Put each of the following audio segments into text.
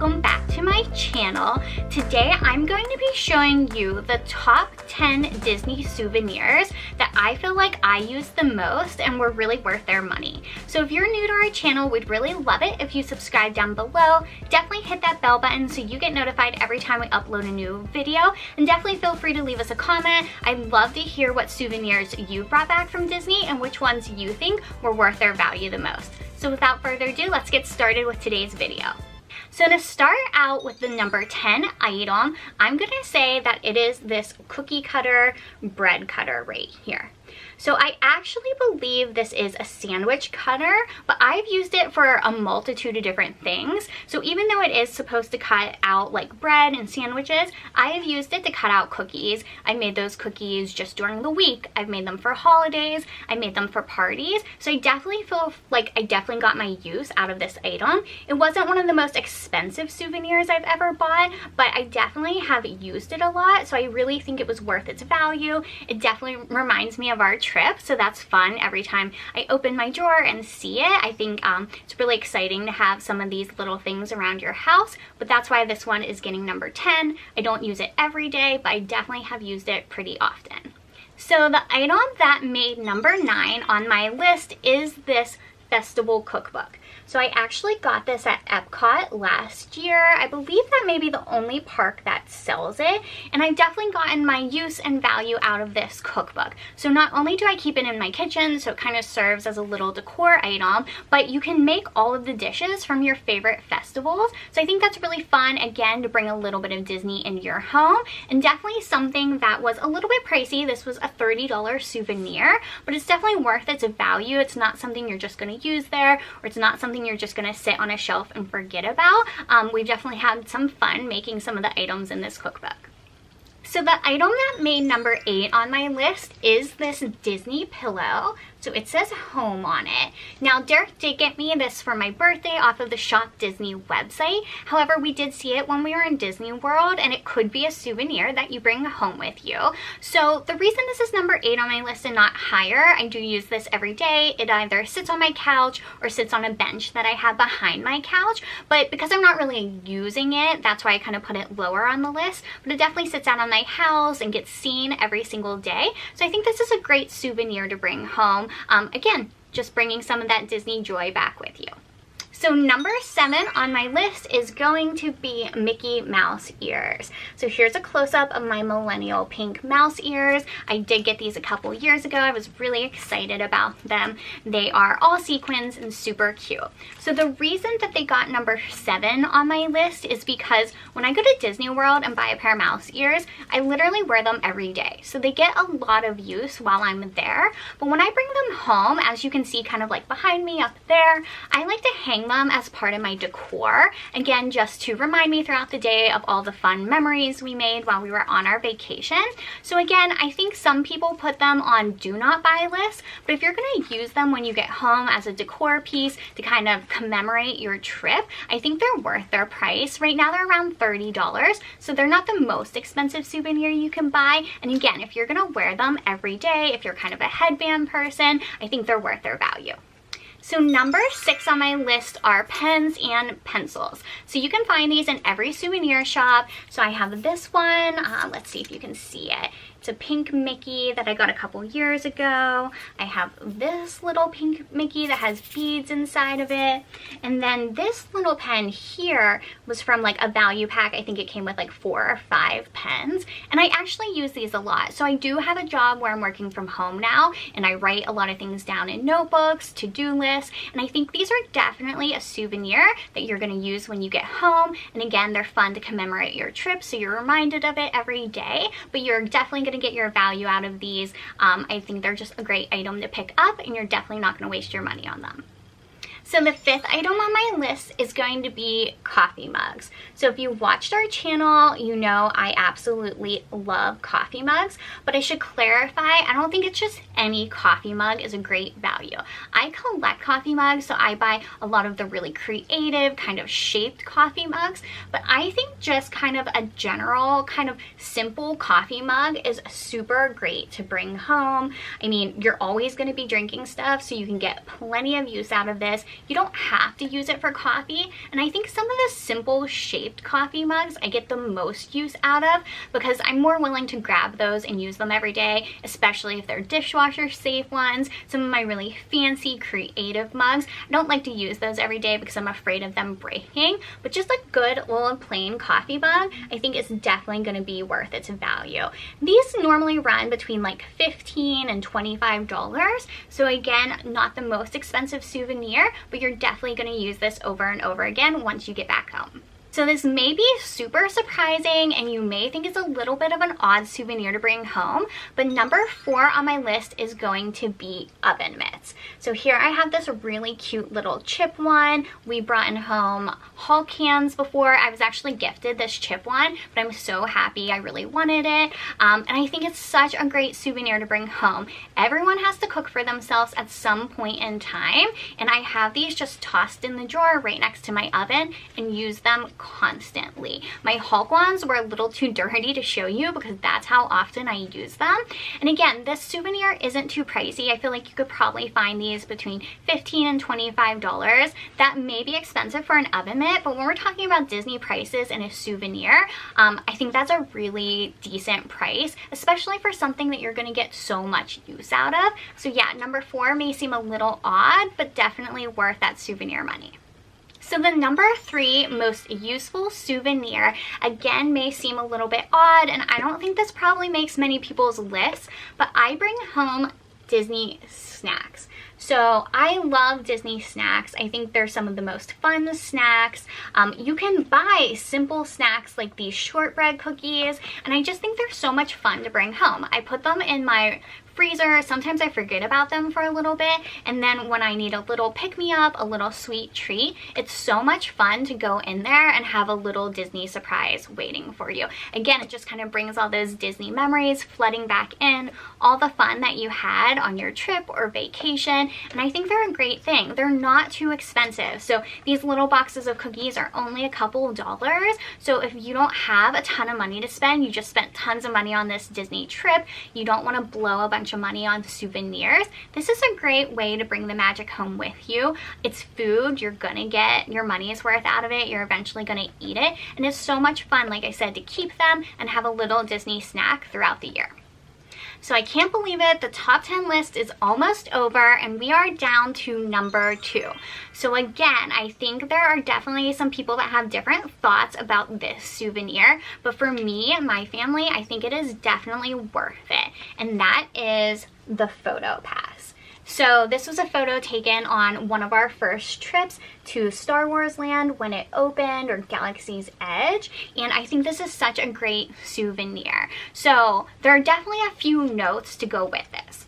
welcome back to my channel. Today I'm going to be showing you the top 10 Disney souvenirs that I feel like I use the most and were really worth their money. So if you're new to our channel, we'd really love it if you subscribe down below. Definitely hit that bell button so you get notified every time we upload a new video, and definitely feel free to leave us a comment. I'd love to hear what souvenirs you brought back from Disney and which ones you think were worth their value the most. So without further ado, let's get started with today's video. So to start out with the number 10 item, I'm gonna say that it is this cookie cutter bread cutter right here. So I actually believe this is a sandwich cutter, but I've used it for a multitude of different things. So even though it is supposed to cut out like bread and sandwiches, I have used it to cut out cookies. I made those cookies just during the week. I've made them for holidays. I made them for parties. So I definitely feel like I definitely got my use out of this item. It wasn't one of the most expensive souvenirs I've ever bought, but I definitely have used it a lot. So I really think it was worth its value. It definitely reminds me of our trip, so that's fun every time I open my drawer and see it. I think it's really exciting to have some of these little things around your house, but that's why this one is getting number 10. I don't use it every day, but I definitely have used it pretty often. So the item that made number 9 on my list is this festival cookbook. So I actually got this at Epcot last year. I believe that may be the only park that sells it, and I've definitely gotten my use and value out of this cookbook. So not only do I keep it in my kitchen, so it kind of serves as a little decor item, but you can make all of the dishes from your favorite festivals. So I think that's really fun, again, to bring a little bit of Disney into your home, and definitely something that was a little bit pricey. This was a $30 souvenir, but it's definitely worth its value. It's not something you're just going to use there, or it's not something you're just going to sit on a shelf and forget about. We've definitely had some fun making some of the items in this cookbook. So the item that made number 8 on my list is this Disney pillow. So it says home on it. Now Derek did get me this for my birthday off of the Shop Disney website. However, we did see it when we were in Disney World, and it could be a souvenir that you bring home with you. So the reason this is number 8 on my list and not higher, I do use this every day. It either sits on my couch or sits on a bench that I have behind my couch. But because I'm not really using it, that's why I kind of put it lower on the list. But it definitely sits out on my house and gets seen every single day. So I think this is a great souvenir to bring home. Again, just bringing some of that Disney joy back with you. So number 7 on my list is going to be Mickey Mouse ears. So here's a close-up of my millennial pink mouse ears. I did get these a couple years ago. I was really excited about them. They are all sequins and super cute. So the reason that they got number 7 on my list is because when I go to Disney World and buy a pair of mouse ears, I literally wear them every day. So they get a lot of use while I'm there. But when I bring them home, as you can see kind of like behind me up there, I like to hang them as part of my decor, again, just to remind me throughout the day of all the fun memories we made while we were on our vacation. So again, I think some people put them on do not buy lists, but if you're going to use them when you get home as a decor piece to kind of commemorate your trip, I think they're worth their price. Right now they're around $30, so they're not the most expensive souvenir you can buy. And again, if you're going to wear them every day, if you're kind of a headband person, I think they're worth their value. So number 6 on my list are pens and pencils. So you can find these in every souvenir shop. So I have this one. Let's see if you can see it. It's a pink Mickey that I got a couple years ago. I have this little pink Mickey that has beads inside of it. And then this little pen here was from like a value pack. I think it came with like 4 or 5 pens. And I actually use these a lot. So I do have a job where I'm working from home now, and I write a lot of things down in notebooks, to-do lists. And I think these are definitely a souvenir that you're gonna use when you get home. And again, they're fun to commemorate your trip, so you're reminded of it every day, but you're definitely gonna get your value out of these. I think they're just a great item to pick up, and you're definitely not going to waste your money on them. So the 5th item on my list is going to be coffee mugs. So if you watched our channel, you know I absolutely love coffee mugs, but I should clarify, I don't think it's just any coffee mug is a great value. I collect coffee mugs, so I buy a lot of the really creative kind of shaped coffee mugs, but I think just kind of a general kind of simple coffee mug is super great to bring home. I mean, you're always going to be drinking stuff, so you can get plenty of use out of this. You don't have to use it for coffee, and I think some of the simple shaped coffee mugs I get the most use out of because I'm more willing to grab those and use them every day, especially if they're dishwasher safe ones. Some of my really fancy creative mugs, I don't like to use those every day because I'm afraid of them breaking, but just a good old plain coffee mug I think is definitely going to be worth its value. These normally run between like $15 and $25, so again, not the most expensive souvenir, but you're definitely going to use this over and over again once you get back home. So this may be super surprising and you may think it's a little bit of an odd souvenir to bring home, but number 4 on my list is going to be oven mitts. So here I have this really cute little chip one. We brought in home Hulk cans before. I was actually gifted this chip one, but I'm so happy. I really wanted it. And I think it's such a great souvenir to bring home. Everyone has to cook for themselves at some point in time, and I have these just tossed in the drawer right next to my oven and use them constantly. My Hulk ones were a little too dirty to show you because that's how often I use them. And again, this souvenir isn't too pricey. I feel like you could probably find these between $15 and $25. That may be expensive for an oven mitt, but when we're talking about Disney prices and a souvenir, I think that's a really decent price, especially for something that you're going to get so much use out of. So yeah, number 4 may seem a little odd, but definitely worth that souvenir money. So the number 3 most useful souvenir, again, may seem a little bit odd, and I don't think this probably makes many people's lists, but I bring home Disney snacks. So I love Disney snacks. I think they're some of the most fun snacks. You can buy simple snacks like these shortbread cookies, and I just think they're so much fun to bring home. I put them in my freezer. Sometimes I forget about them for a little bit, and then when I need a little pick-me-up, a little sweet treat, it's so much fun to go in there and have a little Disney surprise waiting for you. Again, it just kind of brings all those Disney memories flooding back in, all the fun that you had on your trip or vacation, and I think they're a great thing. They're not too expensive. So these little boxes of cookies are only a couple of dollars, so if you don't have a ton of money to spend, you just spent tons of money on this Disney trip, you don't want to blow a bunch of money on souvenirs, this is a great way to bring the magic home with you. It's food, you're gonna get your money's worth out of it, you're eventually gonna eat it, and it's so much fun, like I said, to keep them and have a little Disney snack throughout the year. So I can't believe it, the top 10 list is almost over and we are down to number 2. So again, I think there are definitely some people that have different thoughts about this souvenir, but for me and my family, I think it is definitely worth it, and that is the photo pass. So this was a photo taken on one of our first trips to Star Wars Land when it opened, or Galaxy's Edge, and I think this is such a great souvenir. So there are definitely a few notes to go with this.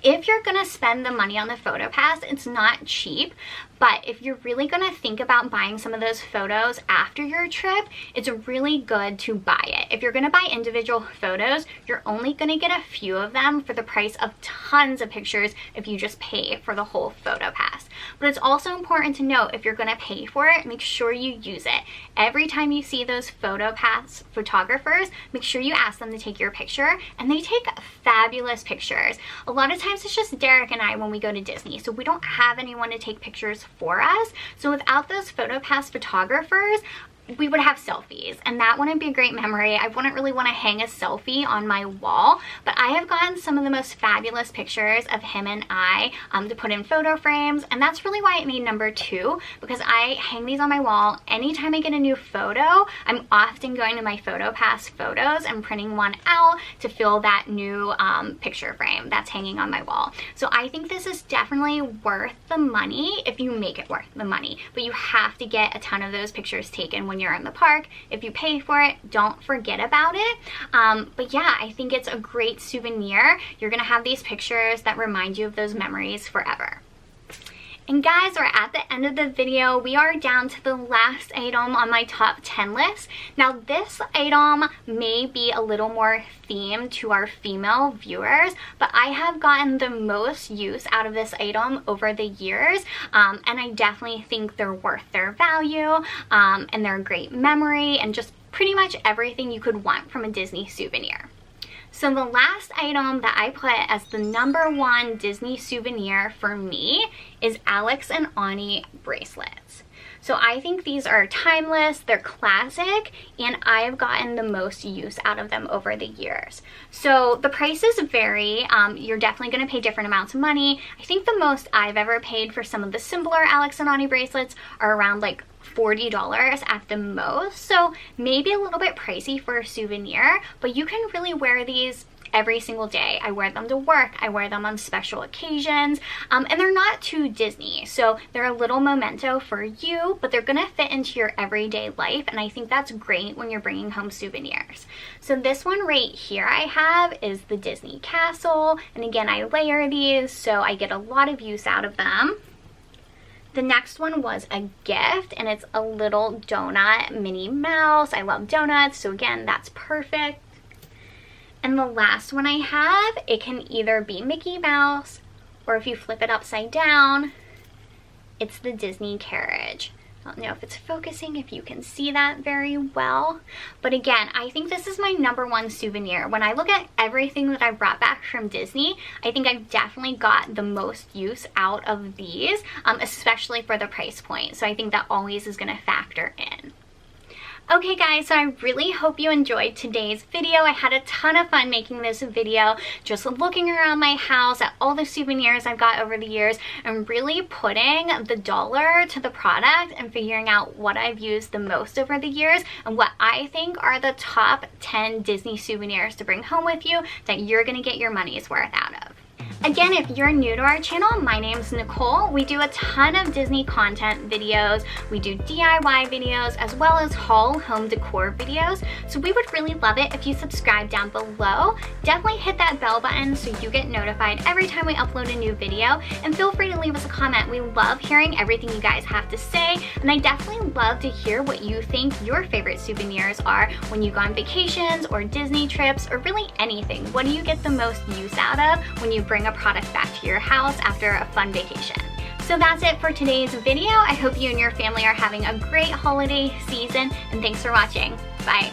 If you're gonna spend the money on the photo pass, it's not cheap, but if you're really gonna think about buying some of those photos after your trip, it's really good to buy it. If you're gonna buy individual photos, you're only gonna get a few of them for the price of tons of pictures if you just pay for the whole photo pass. But it's also important to note, if you're gonna pay for it, make sure you use it. Every time you see those photo pass photographers, make sure you ask them to take your picture, and they take fabulous pictures. A lot of times it's just Derek and I when we go to Disney, so we don't have anyone to take pictures for us. So without those photo pass photographers, we would have selfies, and that wouldn't be a great memory. I wouldn't really want to hang a selfie on my wall, but I have gotten some of the most fabulous pictures of him and I to put in photo frames, and that's really why it made number 2, because I hang these on my wall. Anytime I get a new photo, I'm often going to my photo pass photos and printing one out to fill that new picture frame that's hanging on my wall. So I think this is definitely worth the money if you make it worth the money, but you have to get a ton of those pictures taken when you're in the park. If you pay for it, don't forget about it. But yeah, I think it's a great souvenir. You're gonna have these pictures that remind you of those memories forever. And guys, we're at the end of the video. We are down to the last item on my top 10 list. Now this item may be a little more themed to our female viewers, but I have gotten the most use out of this item over the years, and I definitely think they're worth their value, and they're a great memory, and just pretty much everything you could want from a Disney souvenir. So the last item that I put as the #1 Disney souvenir for me is Alex and Ani bracelets. So I think these are timeless, they're classic, and I've gotten the most use out of them over the years. So the prices vary. You're definitely going to pay different amounts of money. I think the most I've ever paid for some of the simpler Alex and Ani bracelets are around like $40 at the most. So maybe a little bit pricey for a souvenir, but you can really wear these every single day. I wear them to work, I wear them on special occasions, and they're not too Disney, so they're a little memento for you, but they're gonna fit into your everyday life, and I think that's great when you're bringing home souvenirs. So this one right here I have is the Disney Castle, and again, I layer these, so I get a lot of use out of them. The next one was a gift, and it's a little donut Minnie Mouse. I love donuts, so again, that's perfect. And the last one I have, it can either be Mickey Mouse, or if you flip it upside down, it's the Disney carriage. I don't know if it's focusing, if you can see that very well. But again, I think this is my #1 souvenir. When I look at everything that I brought back from Disney, I think I've definitely got the most use out of these, especially for the price point. So I think that always is gonna factor in. Okay guys, so I really hope you enjoyed today's video. I had a ton of fun making this video, just looking around my house at all the souvenirs I've got over the years and really putting the dollar to the product and figuring out what I've used the most over the years and what I think are the top 10 Disney souvenirs to bring home with you that you're gonna get your money's worth out of. Again, if you're new to our channel, my name's Nicole. We do a ton of Disney content videos. We do DIY videos as well as haul home decor videos. So we would really love it if you subscribe down below. Definitely hit that bell button so you get notified every time we upload a new video. And feel free to leave us a comment. We love hearing everything you guys have to say. And I definitely love to hear what you think your favorite souvenirs are when you go on vacations or Disney trips or really anything. What do you get the most use out of when you bring a product back to your house after a fun vacation? So that's it for today's video. I hope you and your family are having a great holiday season, and thanks for watching. Bye.